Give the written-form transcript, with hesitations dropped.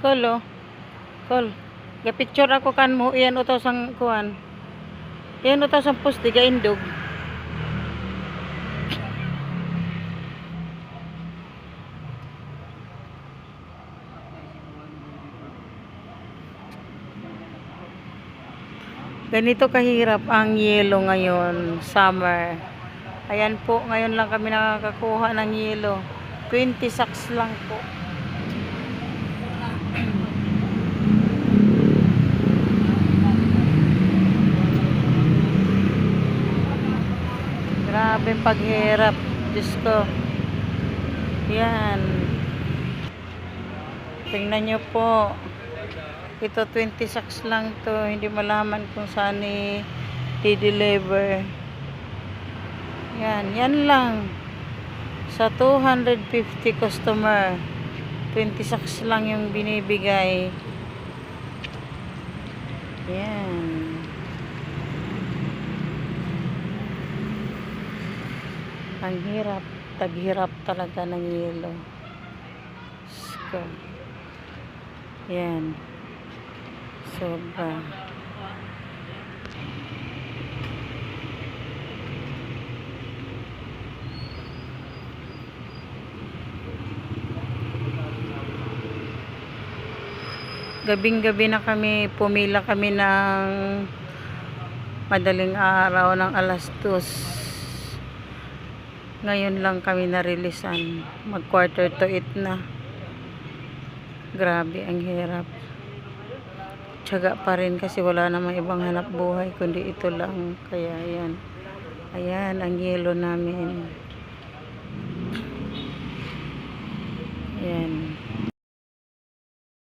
Kolo, kol. Ga-picture ako kan mo iyan utaw sang kuan. Iyan utaw sang poste ga indog. Ganito kahirap ang yelo ngayon, summer. Ayan po, ngayon lang kami nakakakuha ng yelo. 20 sacks lang po. Grabe paghirap. Diyos ko. Yan. Tingnan nyo po. Ito 20 sacks lang to. Hindi malaman kung saan i-deliver. Yan. Yan lang. Sa 250 customer. 20 sacks lang yung binibigay. Yan. Ang hirap. Taghirap talaga ng yelo. So, yan. Sobra. Gabing-gabi na kami, pumila kami ng madaling araw ng alas 2. Ngayon lang kami narilisan. Mag 7:45 na. Grabe, ang hirap. Tiyaga pa rin kasi wala namang ibang hanap buhay kundi ito lang. Kaya ayan. Ayan ang yelo namin. Ayan.